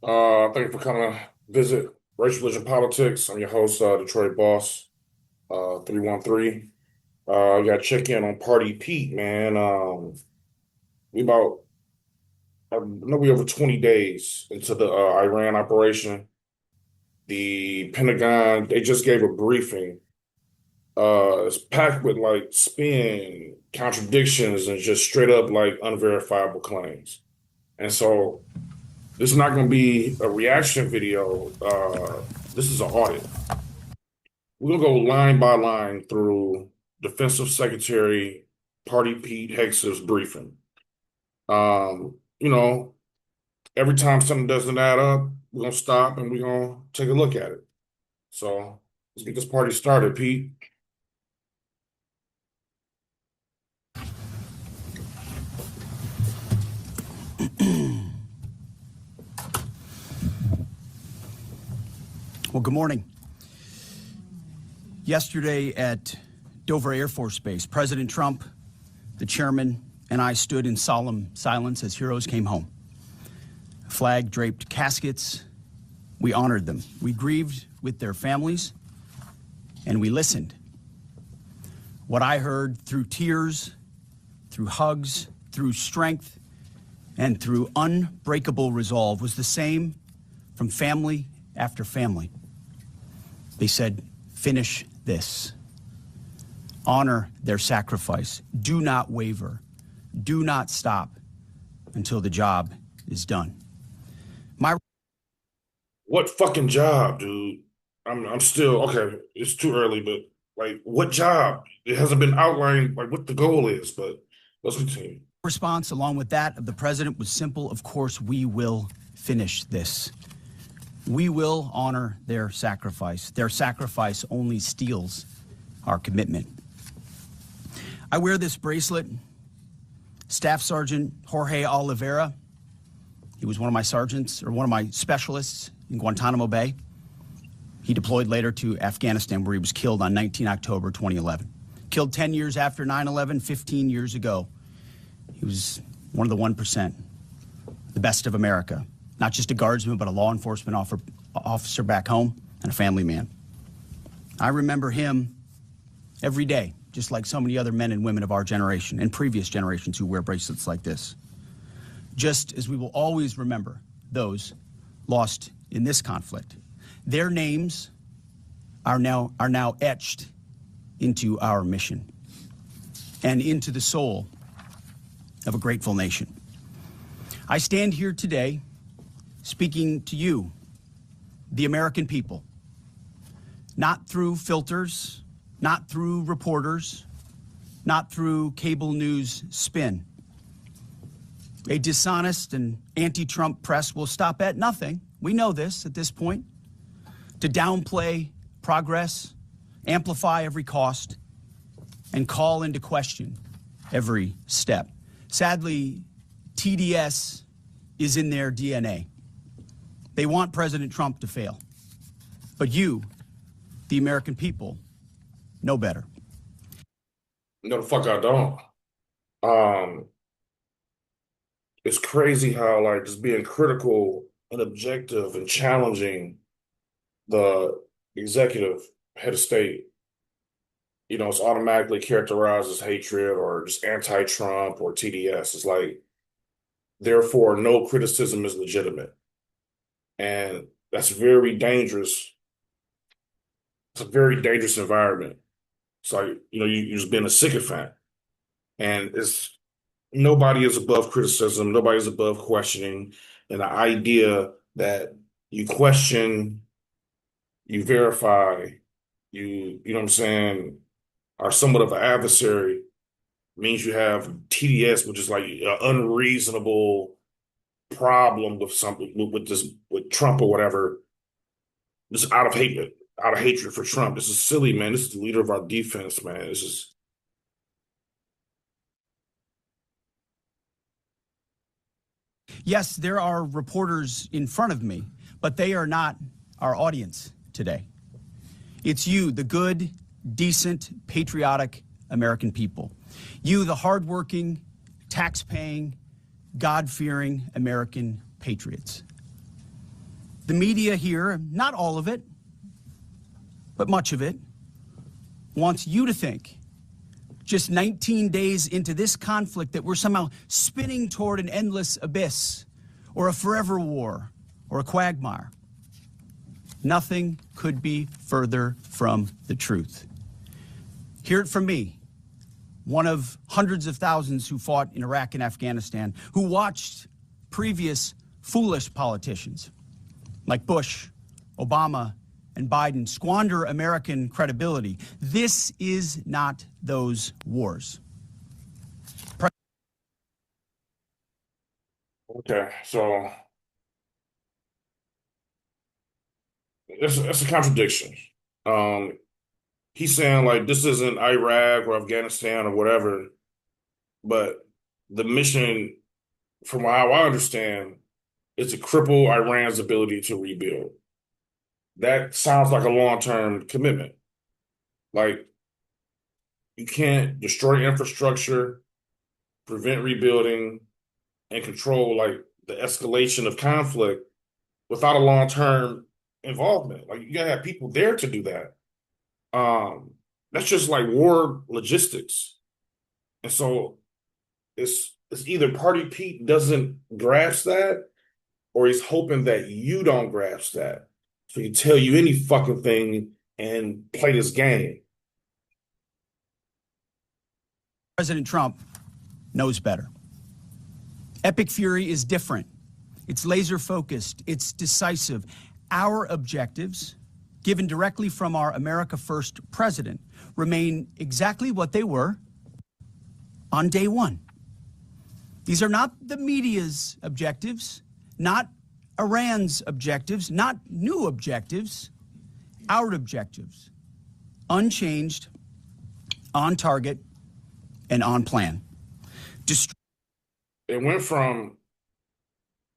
Thank you for coming to visit Race, Religion, Politics. I'm your host, Detroit Boss, 313. I got to check in on Party Pete, man. We about, I know we over 20 days into the Iran operation. The Pentagon, they just gave a briefing. It's packed with like spin, contradictions, and just straight up like unverifiable claims. And so this is not going to be a reaction video. This is an audit. We're gonna go line by line through Defense Secretary Party Pete Hegseth's briefing. You know, every time something doesn't add up, we're gonna stop and we're gonna take a look at it. So let's get this party started, Pete. Well, good morning. Yesterday at Dover Air Force Base, President Trump, the chairman, and I stood in solemn silence as heroes came home. Flag-draped caskets, we honored them. We grieved with their families, and we listened. What I heard through tears, through hugs, through strength, and through unbreakable resolve was the same from family after family. They said, finish this. Honor their sacrifice. Do not waver. Do not stop until the job is done. What fucking job, dude? I'm still okay. It's too early, but like, what job? It hasn't been outlined like what the goal is, but let's continue. Response, along with that of the president, was simple. Of course, we will finish this. We will honor their sacrifice. Their sacrifice only steals our commitment. I wear this bracelet. Staff Sergeant Jorge Oliveira, he was one of my sergeants, or one of my specialists in Guantanamo Bay. He deployed later to Afghanistan, where he was killed on 19 October 2011. Killed 10 years after 9/11, 15 years ago. He was one of the 1%, the best of America. Not just a guardsman, but a law enforcement officer back home and a family man. I remember him every day, just like so many other men and women of our generation and previous generations who wear bracelets like this. Just as we will always remember those lost in this conflict. Their names are now etched into our mission and into the soul of a grateful nation. I stand here today speaking to you, the American people, not through filters, not through reporters, not through cable news spin. A dishonest and anti-Trump press will stop at nothing. We know this at this point. To downplay progress, amplify every cost, and call into question every step. Sadly, TDS is in their DNA. They want President Trump to fail. But you, the American people, know better. No, the fuck I don't. It's crazy how like just being critical and objective and challenging the executive head of state, it's automatically characterized as hatred or just anti-Trump or TDS. It's like, therefore, no criticism is legitimate. And that's very dangerous. It's a very dangerous environment. It's like, you're just being a sycophant. And nobody is above criticism, nobody is above questioning. And the idea that you question, you verify, you know what I'm saying, are somewhat of an adversary means you have TDS, which is like an unreasonable problem with something with Trump or whatever. Just out of hatred for Trump. This is silly, man. This is the leader of our defense, man. This is Yes, there are reporters in front of me, but they are not our audience today. It's you, the good, decent, patriotic American people. You, the hardworking, tax-paying, God-fearing American patriots. The media here, not all of it, but much of it, wants you to think, just 19 days into this conflict, that we're somehow spinning toward an endless abyss or a forever war or a quagmire. Nothing could be further from the truth. Hear it from me, one of hundreds of thousands who fought in Iraq and Afghanistan, who watched previous foolish politicians like Bush, Obama, and Biden squander American credibility. This is not those wars. Okay, so it's a contradiction. He's saying like this isn't Iraq or Afghanistan or whatever, but the mission, from how I understand, is to cripple Iran's ability to rebuild. That sounds like a long-term commitment. Like you can't destroy infrastructure, prevent rebuilding, and control like the escalation of conflict without a long-term involvement. Like you gotta have people there to do that. That's just like war logistics. And so it's either Party Pete doesn't grasp that, or he's hoping that you don't grasp that. So he tell you any fucking thing and play this game. President Trump knows better. Epic Fury is different. It's laser focused. It's decisive. Our objectives, given directly from our America First president, remain exactly what they were on day one. These are not the media's objectives, not Iran's objectives, not new objectives, our objectives, unchanged, on target, and on plan. It went from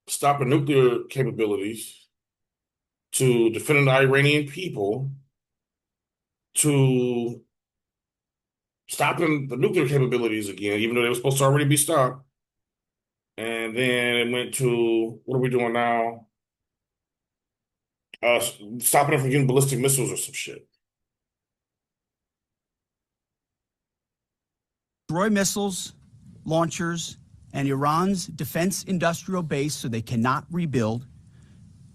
stopping nuclear capabilities to defending the Iranian people to stopping the nuclear capabilities again, even though they were supposed to already be stopped. And then it went to, what are we doing now? Stopping them from getting ballistic missiles or some shit. Destroy missiles, launchers, and Iran's defense industrial base so they cannot rebuild,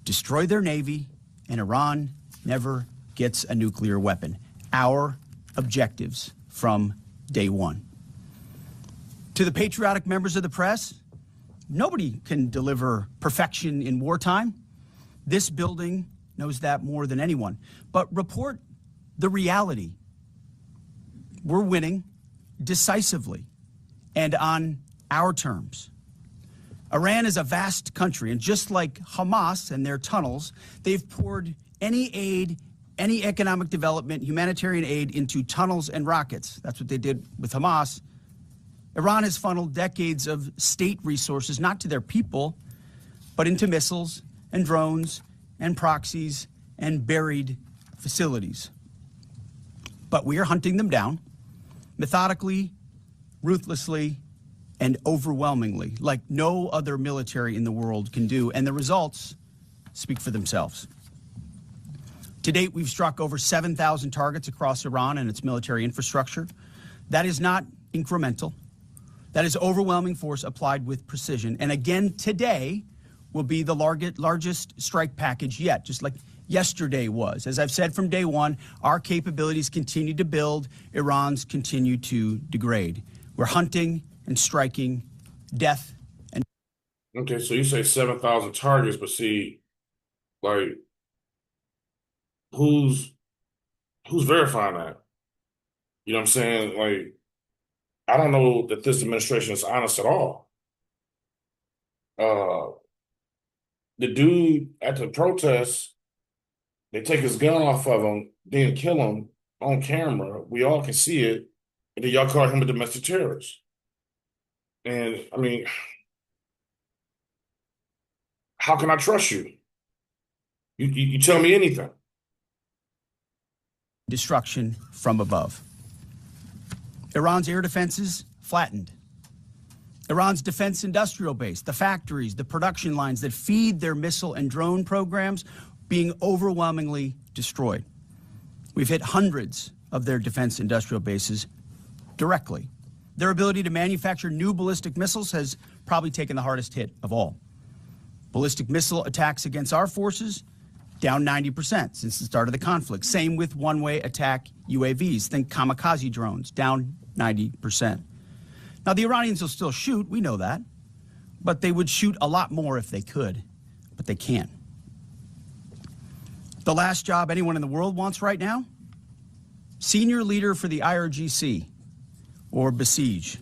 destroy their navy, and Iran never gets a nuclear weapon. Our objectives from day one. To the patriotic members of the press, nobody can deliver perfection in wartime. This building knows that more than anyone. But report the reality. We're winning decisively and on our terms. Iran is a vast country, and just like Hamas and their tunnels, they've poured any aid, any economic development, humanitarian aid into tunnels and rockets. That's what they did with Hamas. Iran has funneled decades of state resources, not to their people, but into missiles and drones and proxies and buried facilities. But we are hunting them down, methodically, ruthlessly, and overwhelmingly, like no other military in the world can do, and the results speak for themselves. To date, we've struck over 7,000 targets across Iran and its military infrastructure. That is not incremental. That is overwhelming force applied with precision. And again, today will be the largest strike package yet, just like yesterday was. As I've said from day one, our capabilities continue to build, Iran's continue to degrade. We're hunting and striking death and... Okay, so you say 7,000 targets, but see, like, who's verifying that? You know what I'm saying? Like, I don't know that this administration is honest at all. The dude at the protest, they take his gun off of him, then kill him on camera. We all can see it. And then y'all call him a domestic terrorist. And I mean, how can I trust you? You tell me anything. Destruction from above. Iran's air defenses flattened. Iran's defense industrial base, the factories, the production lines that feed their missile and drone programs, being overwhelmingly destroyed. We've hit hundreds of their defense industrial bases directly. Their ability to manufacture new ballistic missiles has probably taken the hardest hit of all. Ballistic missile attacks against our forces, down 90% since the start of the conflict. Same with one-way attack UAVs. Think kamikaze drones, down 90%. Now, the Iranians will still shoot, we know that, but they would shoot a lot more if they could, but they can't. The last job anyone in the world wants right now? Senior leader for the IRGC, or Besiege.